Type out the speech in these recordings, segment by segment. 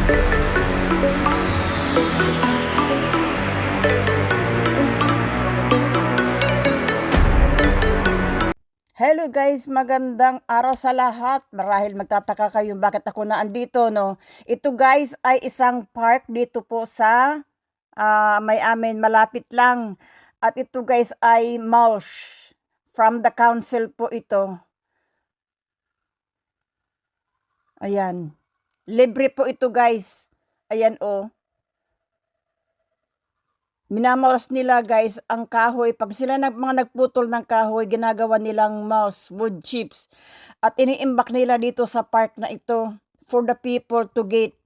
Hello guys, magandang araw sa lahat. Marahil magtataka kayo bakit ako naandito, no? Ito guys ay isang park dito po sa may amin malapit lang. At ito guys ay mulch from the council po ito. Ayan. Libre po ito guys. Ayan oh. Minamulch nila guys ang kahoy. Pag sila mga nagputol ng kahoy, ginagawa nilang mulch, wood chips. At iniimbak nila dito sa park na ito for the people to get.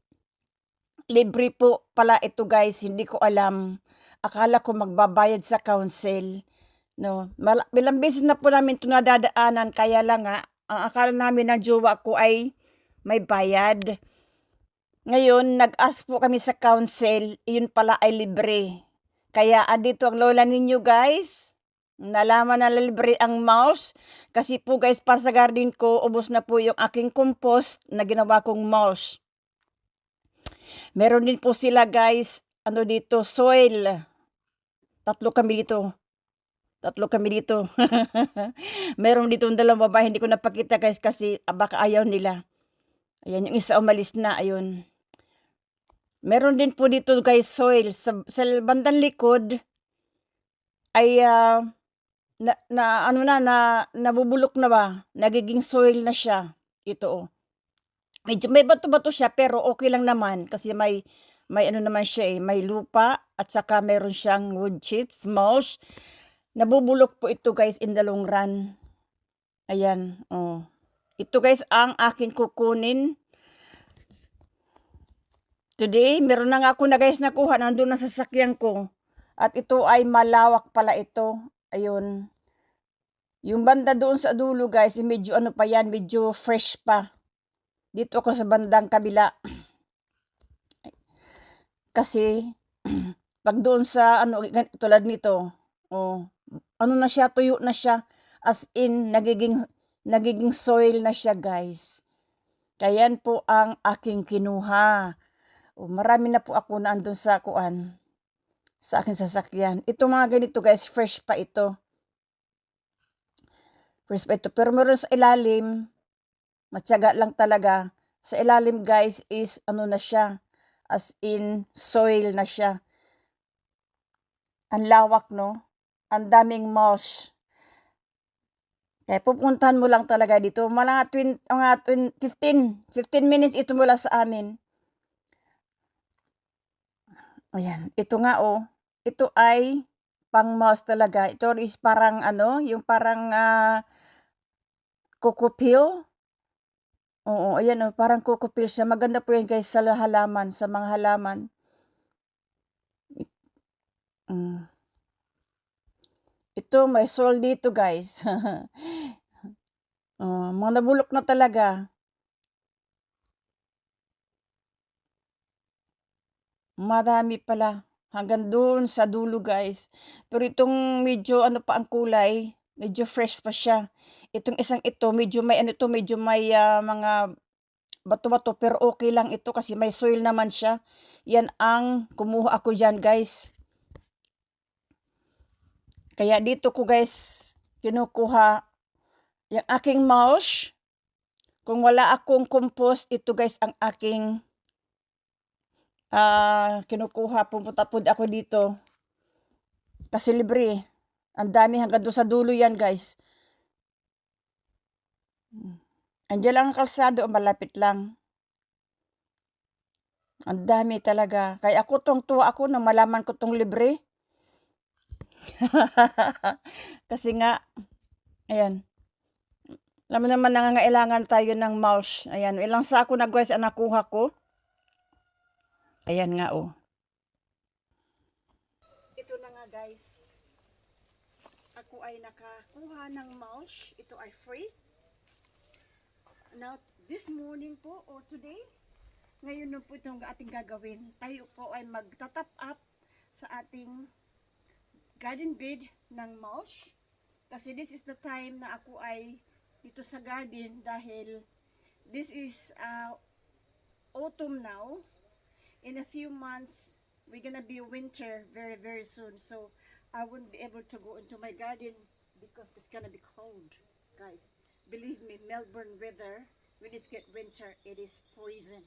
Libre po pala ito guys, hindi ko alam. Akala ko magbabayad sa council. No, ilang beses na po namin ito nadadaanan, kaya lang nga, ang akala namin ng jowa ko ay may bayad. Ngayon, nag-ask po kami sa council, yun pala ay libre. Kaya andito ang lola ninyo guys. Nalaman na libre ang mulch. Kasi po guys, para sa garden ko, ubos na po yung aking compost na ginawa kong mulch. Meron din po sila guys, ano dito, soil. Tatlo kami dito. Meron dito dalawang babae, hindi ko napakita guys kasi baka ayaw nila. Ayan, yung isa umalis na, ayun. Meron din po dito guys soil. Sa bandang likod ay nabubulok na ba? Nagiging soil na siya. Ito oh. Medyo may bato-bato siya pero okay lang naman kasi may ano naman siya may lupa at saka meron siyang wood chips, mulch. Nabubulok po ito guys in the long run. Ayan, oh. Ito guys ang akin kukunin. Today, meron na nga ako na guys nakuha, nandun na sa sasakyan ko. At ito ay malawak pala ito. Ayun. Yung banda doon sa dulo guys, medyo ano pa yan, medyo fresh pa. Dito ako sa bandang kabila. Kasi, pag doon sa ano, tulad nito, oh, ano na siya, tuyo na siya. As in, nagiging soil na siya guys. Kaya yan po ang aking kinuha. Oh, marami na po ako na andun sa kuan, sa aking sasakyan. Ito mga ganito guys, fresh pa ito. Fresh pa ito. Pero meron sa ilalim, matyaga lang talaga. Sa ilalim guys is ano na siya, as in soil na siya. Ang lawak no? Ang daming moss. Kaya pupuntahan mo lang talaga dito. Mga 15 minutes ito mula sa amin. Ayan, ito nga oh. Ito ay pang mouse talaga. Ito is parang ano, yung parang coco peel. Oo, ayan oh, parang coco peel siya. Maganda po yan guys sa halaman, sa mga halaman. Ito, may soil dito guys. Mga nabulok na talaga. Marami pala. Hanggang doon sa dulo guys. Pero itong medyo ano pa ang kulay, medyo fresh pa siya. Itong isang ito, medyo may ano to, medyo may mga bato-bato pero okay lang ito kasi may soil naman siya. Yan ang kumuha ako dyan guys. Kaya dito ko guys kinukuha yung aking mulch. Kung wala akong compost, ito guys ang aking kinukuha. Pumunta po ako dito. Kasi libre. Ang dami hanggang doon sa dulo yan guys. Andiyan lang ang kalsado, malapit lang. Ang dami talaga. Kaya ako tuwa ako na malaman ko tong libre. Kasi nga, ayan. Alam mo naman nangangailangan tayo ng mulch. Ayan, ilang sako na guys ang nakuha ko. Ayan nga oh. Ito na nga guys. Ako ay nakakuha ng mulch. Ito ay free. Now, this morning po or today, ngayon po itong ating gagawin. Tayo po ay magtatap up sa ating garden bed ng mulch. Kasi this is the time na ako ay dito sa garden dahil this is autumn now. in a few months, we're gonna be winter very, very soon. So I wouldn't be able to go into my garden because it's gonna be cold, guys. Believe me, Melbourne weather, when it's get winter, it is freezing.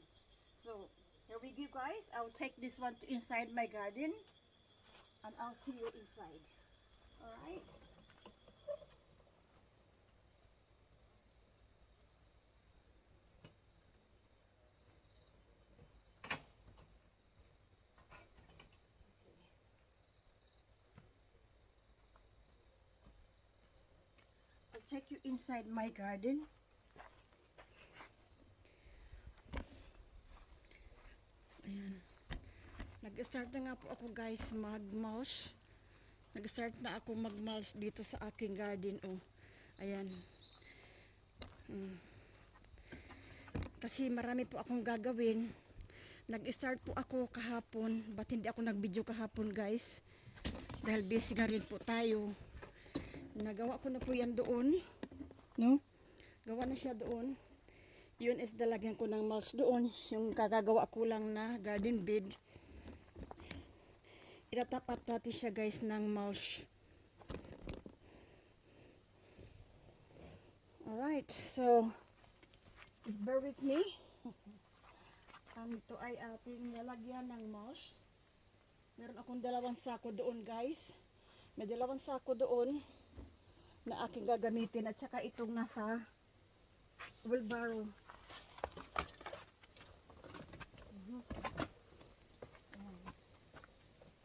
So here we go, guys. I'll take this one to inside my garden, and I'll see you inside. All right. I'll take you inside my garden. Ayan. Nag-start na nga po ako, guys, mag-mulch. Nag-start na ako mag-mulch dito sa aking garden. Oh. Ayan. Kasi marami po akong gagawin. Nag-start po ako kahapon. Ba't hindi ako nag-video kahapon, guys? Dahil busy nga rin po tayo. Nagawa ko na po yan doon. No? Gawa na siya doon. Yun is dalagyan ko ng mulch doon. Yung kagagawa ko lang na garden bed. Itatap up natin siya, guys, ng mulch. Alright, so please bear with me. Ito ay ating nilagyan ng mulch. Meron akong 2 sako doon, guys. May 2 sako doon na aking gagamitin, at saka itong nasa wheelbarrow.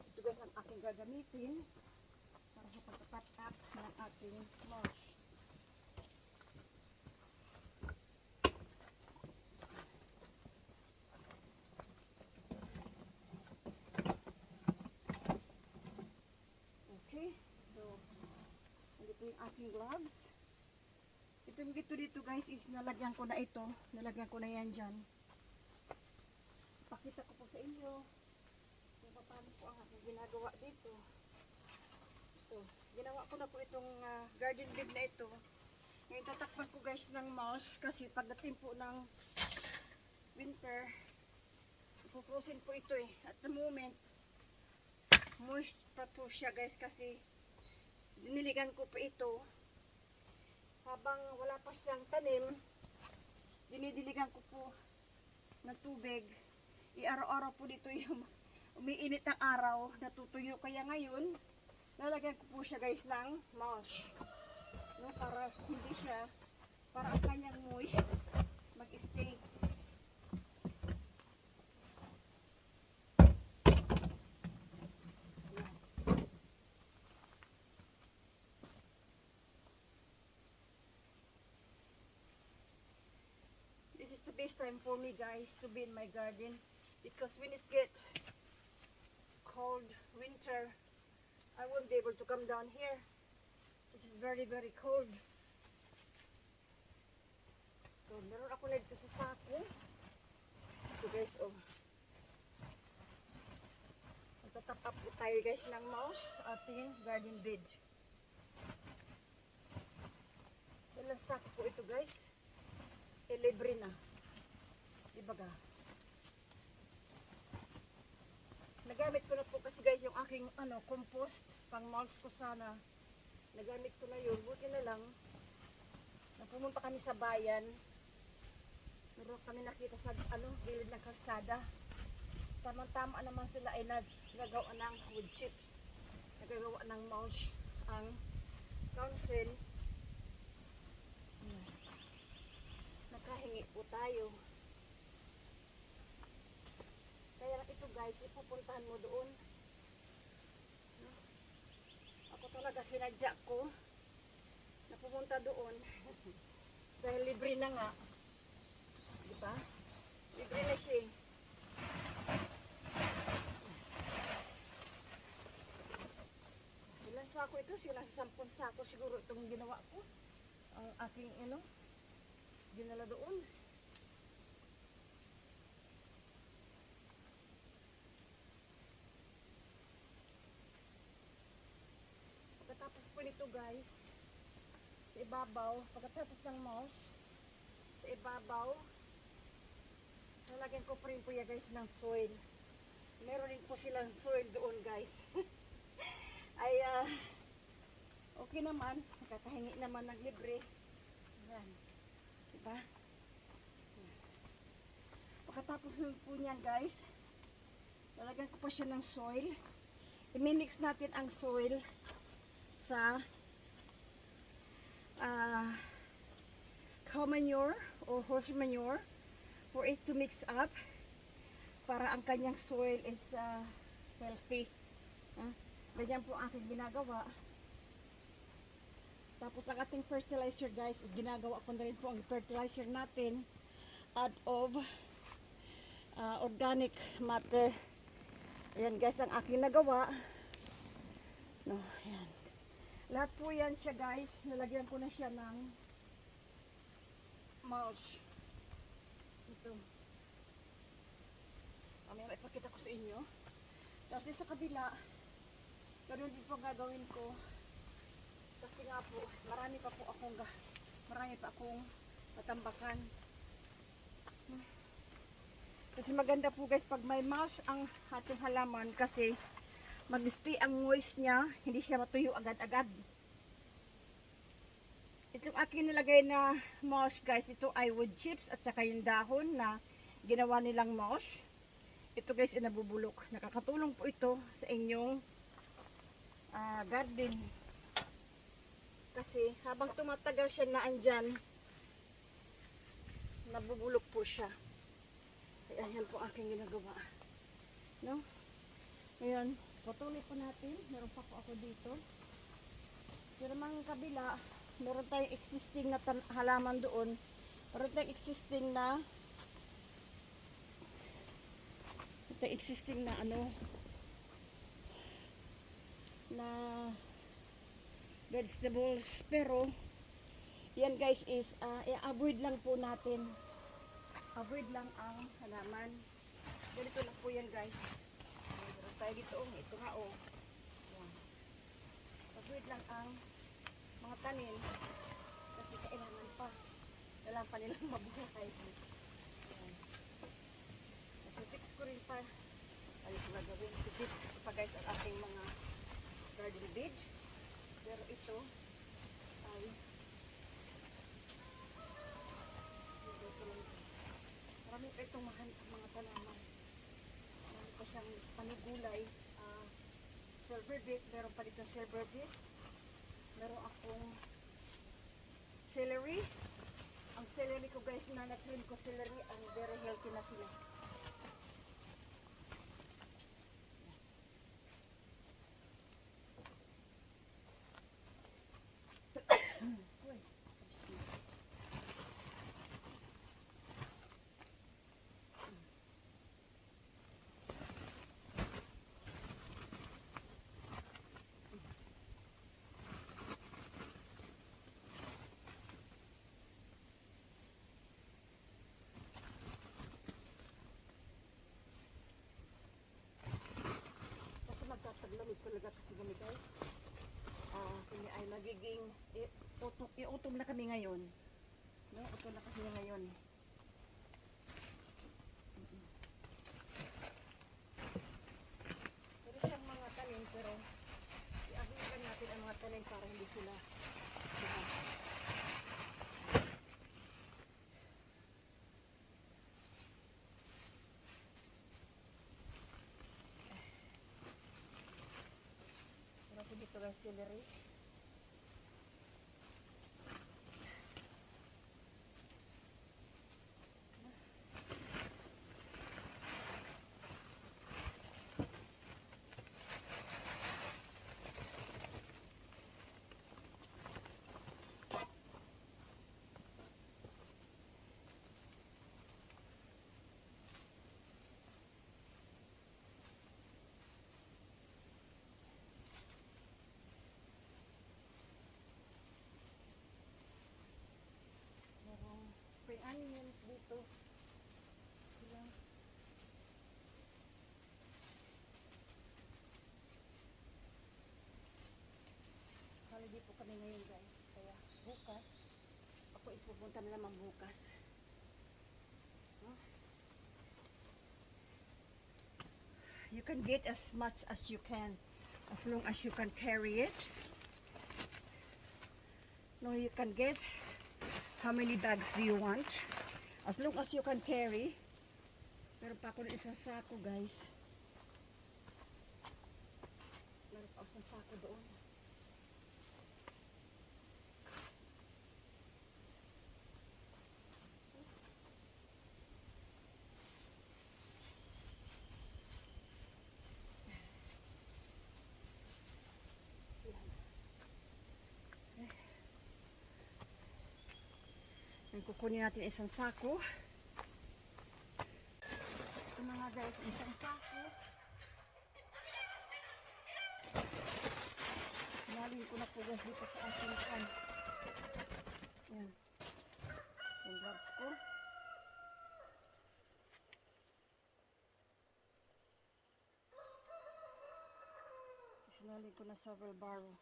Ito, guys, ang aking gagamitin para sa pagtatap ng ating mulch. Okay, so ito yung aking gloves. Itong dito guys is nalagyan ko na ito. Nalagyan ko na yan dyan. Pakita ko po sa inyo kung paano po ang aking ginagawa dito. Ito, ginawa ko na po itong garden bed na ito. Ngayon tatakpan ko, guys, ng mulch kasi pagdating po ng winter, ipufrozen po ito eh. At the moment, moist pa po siya, guys, kasi diniligan ko pa ito habang wala pa siyang tanim. Dinidiligan ko po ng tubig. I-araw-araw po dito yung umiinit ng araw, natutuyo. Kaya ngayon lalagyan ko po siya, guys, ng mulch, no, para hindi siya, para ang kanyang moist mag-stay. This is the best time for me, guys, to be in my garden, because when it gets cold winter, I won't be able to come down here. This is very, very cold. So, meron ako na dito sa sako. So, guys, oh. Magtatap up po tayo, guys, ng mulch sa ating garden bed. Ilang sako po ito, guys? Libre na. Diba ga? Nagamit ko na po kasi, guys, yung aking compost pang mulch ko sana. Nagamit ko na yun. Buti na lang napumunta kami sa bayan. Meron kami nakita sa gilid ng kalsada. Tamang-tama naman sila ay nagagawa ng wood chips. Nagagawa ng mulch ang council. Nakahingi po tayo. Kaya ito, guys, ipupuntahan mo doon. Ako talaga sinadya ko na pumunta doon. Dahil libre na nga. Diba? Libre na siya. Ilan sako ito? Sila sa 10 sako siguro itong ginawa ko. Ang aking dinala doon. Pagkatapos po nito, guys, sa ibabaw, pagkatapos ng mulch, sa ibabaw, lalagyan ko pa rin po yan, guys, ng soil. Meron din po silang soil doon, guys. Ay, okay naman. Nakakahingi naman ng libre. Ayan. Diba? Pagkatapos nun po niyan, guys, lalagyan ko pa siya ng soil. I-mix natin ang soil sa cow manure or horse manure for it to mix up para ang kanyang soil is healthy. Ganyan po ang aking ginagawa. Tapos ang ating fertilizer, guys, is ginagawa ko na rin po ang fertilizer natin out of organic matter. Ayan, guys, ang aking nagawa. No, ayan. Lahat po yan siya, guys. Nalagyan ko na siya ng mulch. Ito. Mamaya ipakita ko sa inyo. Tapos din sa kabila, ganun din po ang gagawin ko. Kasi nga po, marami pa akong matambakan. Kasi maganda po, guys, pag may mulch ang ating halaman kasi mag-stay ang moist niya, hindi siya matuyo agad-agad. Itong aking nilagay na mulch, guys, ito ay wood chips at saka yung dahon na ginawa nilang mulch. Ito, guys, ay nabubulok. Nakakatulong po ito sa inyong garden. Kasi habang tumatagal siya na andyan, nabubulok po siya. Kaya yan po aking ginagawa. No? Ngayon, patuloy po natin. Meron pa po ako dito. Pero mga kabila, meron tayong existing na halaman doon. Meron tayong existing na na vegetables. Pero yan, guys, is i-avoid lang po natin. Avoid lang ang halaman. Ganito lang po yan, guys. Meron tayo dito. Ito nga, oh. Yan. Avoid lang ang mga tanim. Kasi kailangan pa. Kailangan pa nilang mabuhay. Yan. Natitix ko rin pa. Ano ko gagawin? Natitix ko pa, guys, ang aking mga garden bed. Pero ito ay marami pa itong mga tanaman. Marami pa siyang panigulay. Silver beet. Meron pa dito silver beet. Meron akong celery. Ang celery ko, guys, na na-trim ko celery, ang very healthy na sila. Magtataglamig talaga kasi kami, guys. Kami ay magiging iutom na kami ngayon. No? Utom na kasi ngayon. Pero siyang mga tanim, pero i-abutan natin ang mga tanim para hindi sila dito, guys, celery. Spring onions dito. Sila. Holiday po kami ngayon, guys. Kaya bukas, ako is pupunta na naman bukas. No? You can get as much as you can, as long as you can carry it. No, you can get how many bags do you want, as long as you can carry. Meron pa ako ng isang sako, guys. Meron pa ako isang sako doon. Yan, kukunin natin isang sako. Ito na nga guys, isang sako. Sinalin ko na po guys dito sa ating pan. Yan. Yung gloves ko. Sinalin ko na sa wheelbarrow.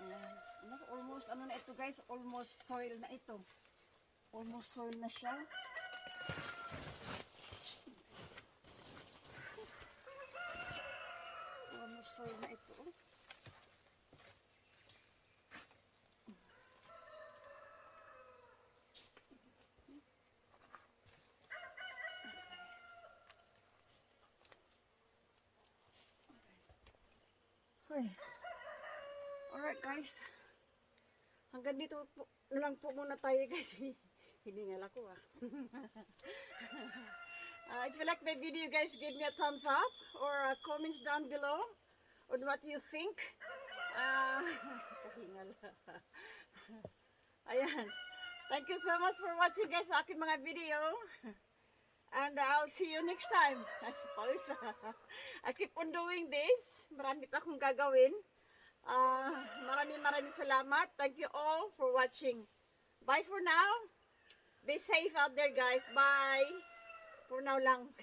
Ayan. Almost ano na ito guys, almost soil na ito. Almost soil na siya. Almost soil na ito. Okay. Alright guys. Hanggang dito po, na lang po muna tayo guys. Hiningal ako ah. If you like my video guys, give me a thumbs up or comments down below on what you think. Kahingal. Ayan. Thank you so much for watching guys sa aking mga video. And I'll see you next time. I suppose. I keep on doing this. Marami pa akong gagawin. Maraming salamat. Thank you all for watching. Bye for now. Be safe out there guys. Bye. For now lang.